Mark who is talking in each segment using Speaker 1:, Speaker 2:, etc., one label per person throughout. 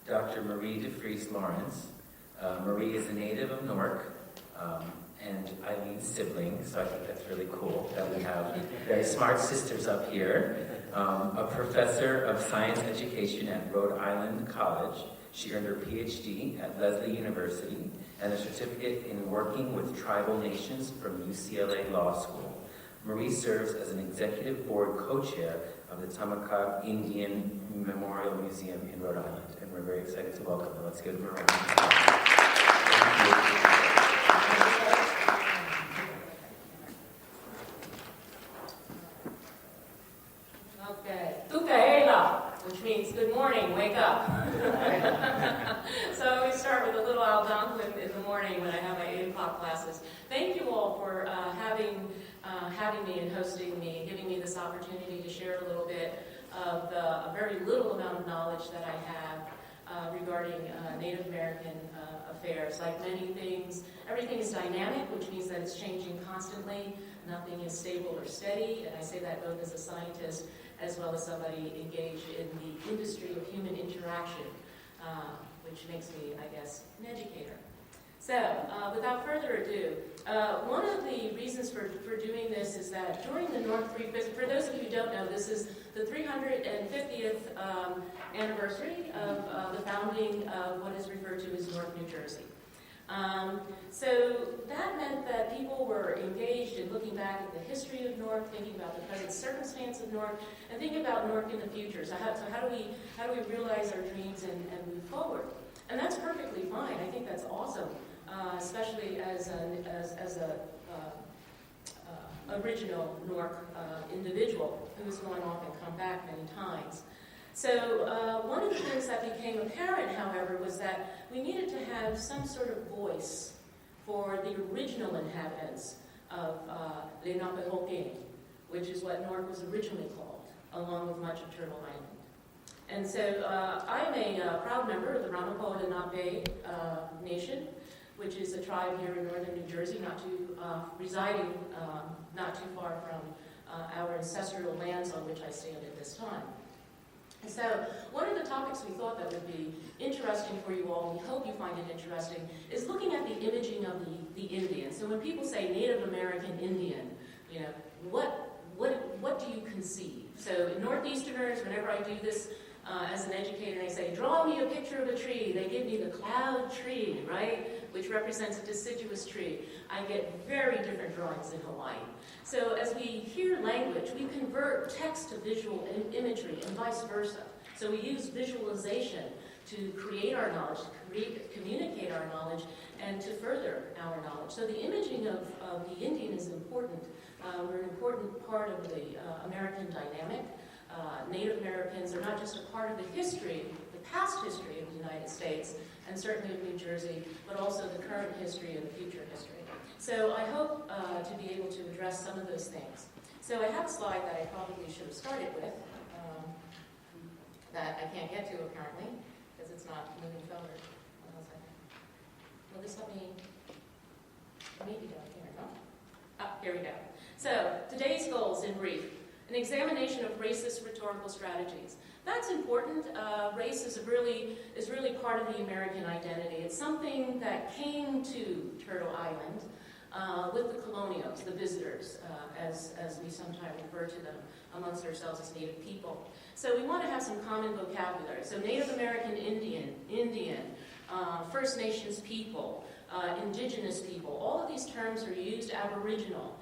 Speaker 1: Dr. Marie de Freece Lawrenece. Marie is a native of Newark and Eileen's sibling, so I think that's really cool that we have very smart sisters up here. A professor of science education at Rhode Island College. She earned her PhD at Lesley University and a certificate in working with tribal nations from UCLA Law School. Marie serves as an executive board co-chair of the Nantikoke Indian Memorial Museum in Rhode Island, and we're very excited to welcome her. Let's give her a round of applause.
Speaker 2: Okay, tukaela, which means good morning, wake up. So we start with a little Algonquin in the morning when I have my 8 o'clock classes. Thank you all for having me and hosting me, giving me this opportunity to share a little bit of a very little amount of knowledge that I have regarding Native American affairs. Like many things, everything is dynamic, which means that it's changing constantly. Nothing is stable or steady, and I say that both as a scientist as well as somebody engaged in the industry of human interaction, which makes me, I guess, an educator. So, without further ado, one of the reasons for doing this is that during the Newark for those of you who don't know, this is the 350th anniversary of the founding of what is referred to as Newark, New Jersey. So that meant that people were engaged in looking back at the history of Newark, thinking about the present circumstance of Newark, and thinking about Newark in the future. So how do we realize our dreams and move forward? And that's perfectly fine. I think that's awesome, especially as a original Newark individual who has gone off and come back many times. So one of the things that became apparent, however, was that we needed to have some sort of voice for the original inhabitants of Lenape, which is what Newark was originally called, along with much of Turtle Island. And so I'm a proud member of the Ramapough Lenape Nation, which is a tribe here in northern New Jersey, residing not too far from our ancestral lands on which I stand at this time. And so one of the topics we thought that would be interesting for you all, and we hope you find it interesting, is looking at the imaging of the Indian. So when people say Native American Indian, you know, what do you conceive? So Northeasterners, whenever I do this as an educator, and I say, draw me a picture of a tree, they give me the cloud tree, right, which represents a deciduous tree. I get very different drawings in Hawaii. So as we hear language, we convert text to visual imagery and vice versa. So we use visualization to create our knowledge, to communicate our knowledge, and to further our knowledge. So the imaging of the Indian is important. We're an important part of the American dynamic. Native Americans are not just a part of the history, the past history of the United States, and certainly of New Jersey, but also the current history and the future history. So I hope to be able to address some of those things. So I have a slide that I probably should have started with, that I can't get to apparently, because it's not moving forward. Hold on a second. Will this let me, maybe down here, no? Ah, here we go. So today's goals in brief. An examination of racist rhetorical strategies. That's important. Race is really part of the American identity. It's something that came to Turtle Island with the colonials, the visitors, as we sometimes refer to them amongst ourselves as Native people. So we want to have some common vocabulary. So Native American Indian, First Nations people, indigenous people, all of these terms are used, Aboriginal,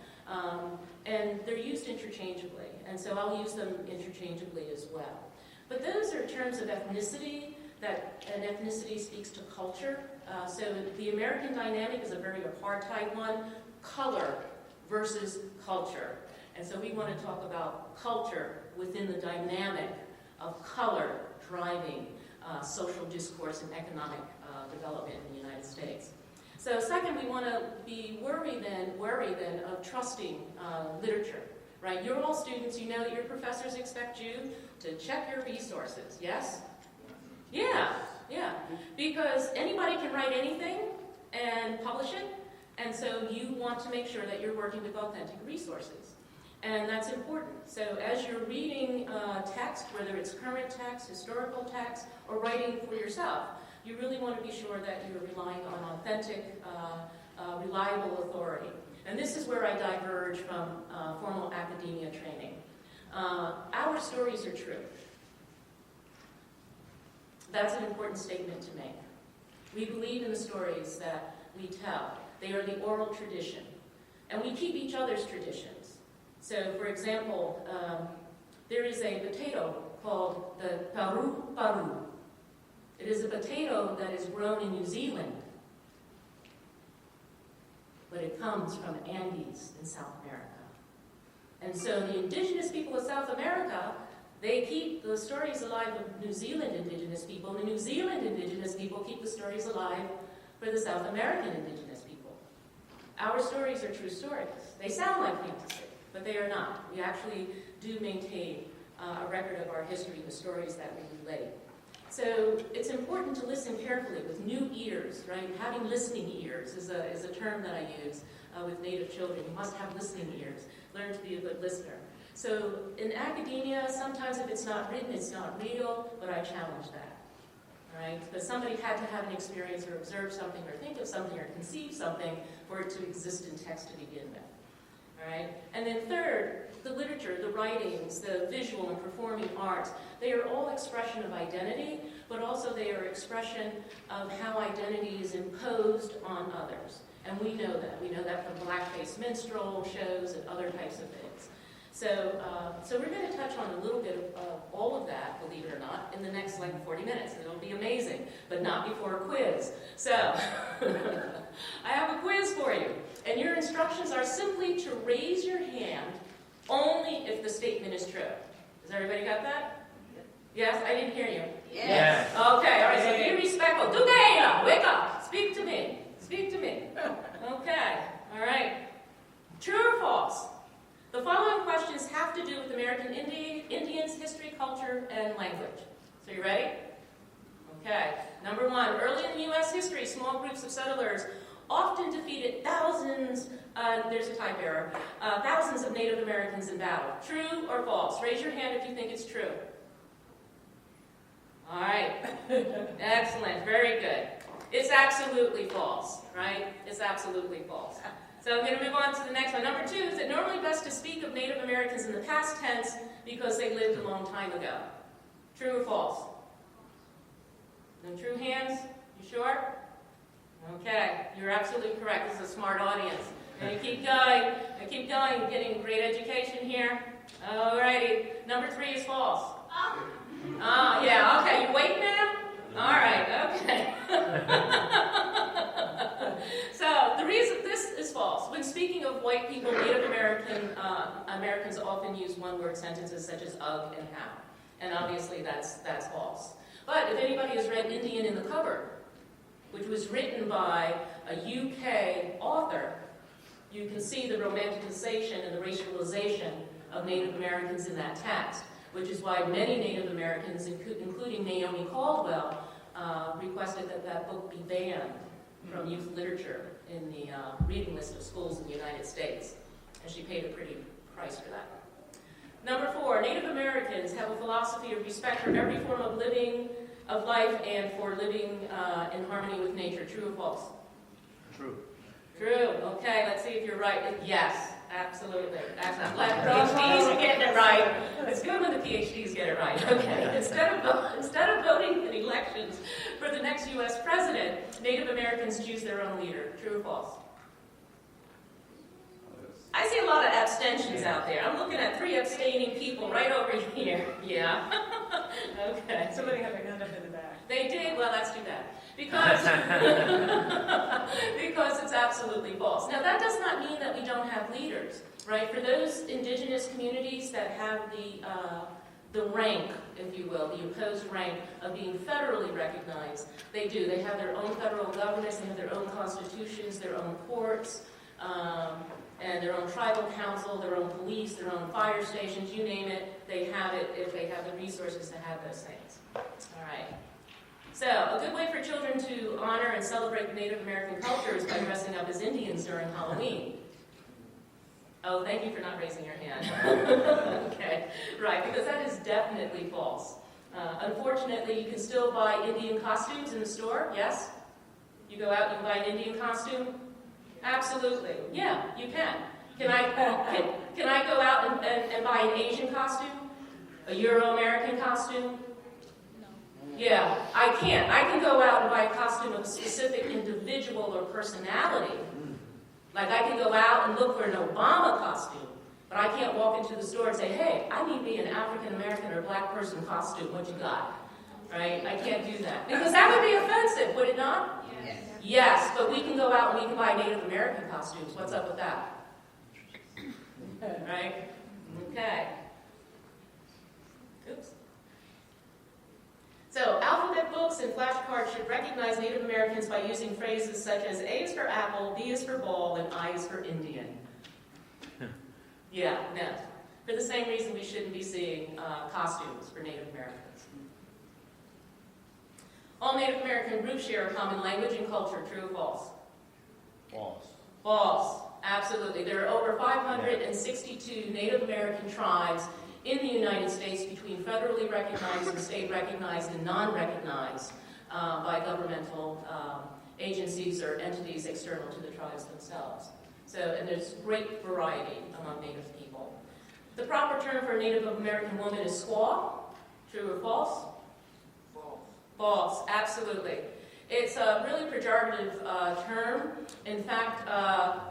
Speaker 2: and they're used interchangeably. And so I'll use them interchangeably as well. But those are terms of ethnicity, and ethnicity speaks to culture. So the American dynamic is a very apartheid one, color versus culture. And so we want to talk about culture within the dynamic of color driving social discourse and economic development in the United States. So second, we want to be wary then of trusting literature. Right? You're all students, you know that your professors expect you to check your resources, yes? Yeah. Because anybody can write anything and publish it, and so you want to make sure that you're working with authentic resources. And that's important. So as you're reading text, whether it's current text, historical text, or writing for yourself, you really want to be sure that you're relying on authentic, reliable authority. And this is where I diverge from formal academia training. Our stories are true. That's an important statement to make. We believe in the stories that we tell. They are the oral tradition. And we keep each other's traditions. So, for example, there is a potato called the paru. It is a potato that is grown in New Zealand, but it comes from Andes in South America. And so the indigenous people of South America, they keep the stories alive of New Zealand indigenous people, and the New Zealand indigenous people keep the stories alive for the South American indigenous people. Our stories are true stories. They sound like fantasy, but they are not. We actually do maintain a record of our history, the stories that we relate. So it's important to listen carefully with new ears, right? Having listening ears is a term that I use with Native children. You must have listening ears. Learn to be a good listener. So in academia, sometimes if it's not written, it's not real, but I challenge that, right? Because somebody had to have an experience or observe something or think of something or conceive something for it to exist in text to begin with, all right? And then third, the literature, the writings, the visual and performing arts, they are all expression of identity, but also they are expression of how identity is imposed on others. And we know that. We know that from blackface minstrel shows and other types of things. So we're going to touch on a little bit of all of that, believe it or not, in the next 40 minutes. It'll be amazing, but not before a quiz. So I have a quiz for you. And your instructions are simply to raise your hand only if the statement is true. Has everybody got that? Yes? I didn't hear you.
Speaker 3: Yes.
Speaker 2: Okay, all right, so be respectful. Dudea, wake up. Speak to me. Speak to me. Okay, all right. True or false? The following questions have to do with American Indians, history, culture, and language. So you ready? Okay. Number one, early in U.S. history, small groups of settlers often defeated thousands, there's a type error, thousands of Native Americans in battle. True or false? Raise your hand if you think it's true. All right. Excellent. Very good. It's absolutely false, right? It's absolutely false. So I'm going to move on to the next one. Number two, is it normally best to speak of Native Americans in the past tense because they lived a long time ago? True or false? No true hands? You sure? Okay, you're absolutely correct. This is a smart audience. I'm going to keep going, getting great education here. Alrighty, number three is false. Yeah, okay, you waiting now? Alright, okay. So, the reason this is false. When speaking of white people, Native Americans often use one-word sentences such as ugh and how. And obviously that's false. But if anybody has read Indian in the Cupboard, which was written by a UK author, you can see the romanticization and the racialization of Native Americans in that text, which is why many Native Americans, including Naomi Caldwell, requested that that book be banned from youth literature in the reading list of schools in the United States. And she paid a pretty price for that. Number four, Native Americans have a philosophy of respect for every form of life and for living in harmony with nature. True or false?
Speaker 3: True.
Speaker 2: True. Okay, let's see if you're right. Yes, absolutely. Excellent. PhDs are getting it right. It's good when the PhDs get it right. Okay. Instead of voting in elections for the next U.S. president, Native Americans choose their own leader. True or false? I see a lot of abstentions out there. I'm looking at 3 abstaining people right over here. Yeah. Okay.
Speaker 4: Somebody had their hand up in the back.
Speaker 2: They did? Well, that's too bad. Because it's absolutely false. Now, that does not mean that we don't have leaders, right? For those indigenous communities that have the rank, if you will, the imposed rank of being federally recognized, they do. They have their own federal governments, they have their own constitutions, their own courts, and their own tribal council, their own police, their own fire stations, you name it, they have it if they have the resources to have those things. All right. So, a good way for children to honor and celebrate Native American culture is by dressing up as Indians during Halloween. Oh, thank you for not raising your hand. Okay, right, because that is definitely false. Unfortunately, you can still buy Indian costumes in the store, yes? You go out and you buy an Indian costume? Absolutely, yeah, you can. Can I go out and buy an Asian costume? A Euro-American costume? Yeah, I can't. I can go out and buy a costume of a specific individual or personality. Like I can go out and look for an Obama costume, but I can't walk into the store and say, hey, I need me an African American or black person costume. What you got? Right? I can't do that. Because that would be offensive, would it not?
Speaker 4: Yes.
Speaker 2: Yes, but we can go out and we can buy Native American costumes. What's up with that? Right? Okay. Oops. So, alphabet books and flashcards should recognize Native Americans by using phrases such as A is for apple, B is for ball, and I is for Indian. Yeah, no. For the same reason we shouldn't be seeing costumes for Native Americans. All Native American groups share a common language and culture, true or false?
Speaker 3: False.
Speaker 2: False. Absolutely. There are over 562 Native American tribes in the United States between federally recognized and state recognized and non-recognized by governmental agencies or entities external to the tribes themselves. So, and there's great variety among Native people. The proper term for a Native American woman is squaw. True or false?
Speaker 4: False.
Speaker 2: False, absolutely. It's a really pejorative term. In fact,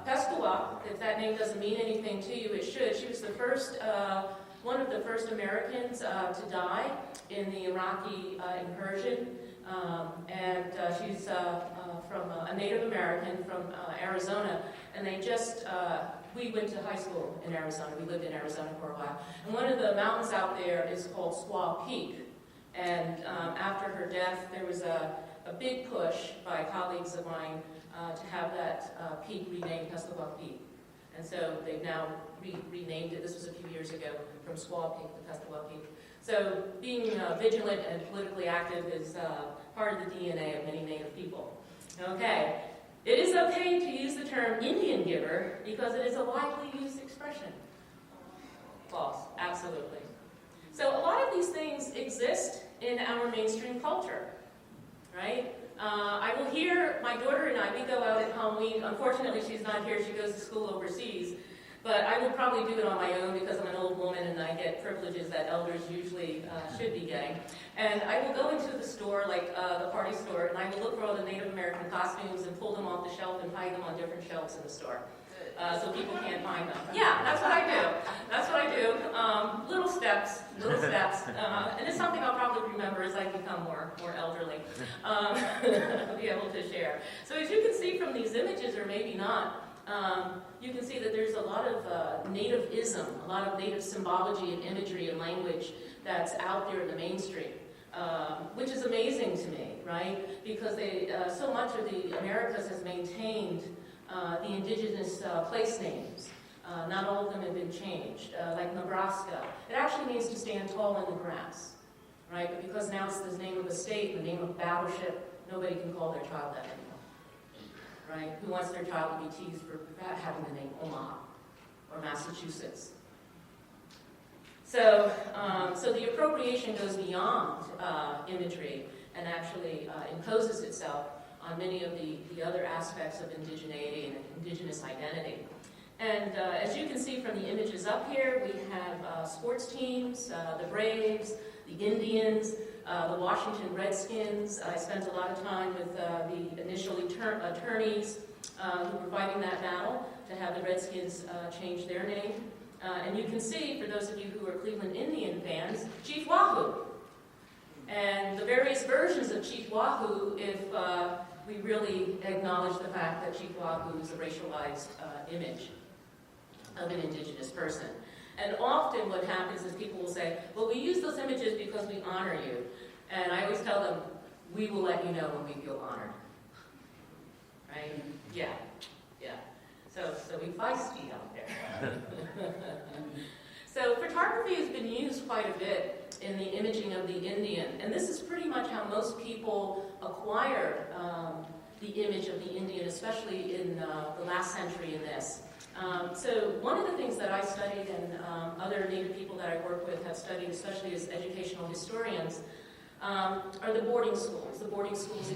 Speaker 2: Pescua, if that name doesn't mean anything to you, it should. She was the first, one of the first Americans to die in the Iraqi incursion. And she's from a Native American from Arizona. And they just, we went to high school in Arizona. We lived in Arizona for a while. And one of the mountains out there is called Squaw Peak. And after her death, there was a big push by colleagues of mine to have that peak renamed Pescua Peak. And so they've now renamed it. This was a few years ago, from Squaw Peak to Pescua Peak. So being vigilant and politically active is part of the DNA of many Native people. Okay, it is okay to use the term Indian giver because it is a widely used expression. False, absolutely. So a lot of these things exist in our mainstream culture, right? I will hear my daughter and I, we go out at Halloween. Unfortunately, she's not here. She goes to school overseas. But I will probably do it on my own because I'm an old woman and I get privileges that elders usually should be getting. And I will go into the store, like the party store, and I will look for all the Native American costumes and pull them off the shelf and hide them on different shelves in the store. So people can't find them. Yeah, that's what I do. That's what I do. Little steps. And it's something I'll probably remember as I become more elderly. I'll be able to share. So as you can see from these images, or maybe not, you can see that there's a lot of nativism, a lot of native symbology and imagery and language that's out there in the mainstream, which is amazing to me, right? Because so much of the Americas has maintained the indigenous place names. Not all of them have been changed. Like Nebraska, it actually means to stand tall in the grass, right? But because now it's the name of a state, the name of a battleship, nobody can call their child that anymore. Right? Who wants their child to be teased for having the name Omaha or Massachusetts? So, so the appropriation goes beyond imagery and actually imposes itself on many of the other aspects of indigeneity and indigenous identity. And as you can see from the images up here, we have sports teams, the Braves, the Indians, the Washington Redskins. I spent a lot of time with the initial attorneys who were fighting that battle to have the Redskins change their name. And you can see, for those of you who are Cleveland Indian fans, Chief Wahoo. And the various versions of Chief Wahoo, if we really acknowledge the fact that Chief Wahoo is a racialized image of an indigenous person. And often what happens is people will say, well, we use those images because we honor you. And I always tell them, we will let you know when we feel honored. Right? Yeah. So we feisty out there. So photography has been used quite a bit in the imaging of the Indian. And this is pretty much how most people acquired the image of the Indian, especially in the last century in this. So one of the things that I studied and other Native people that I work with have studied, especially as educational historians, are the boarding schools. The boarding schools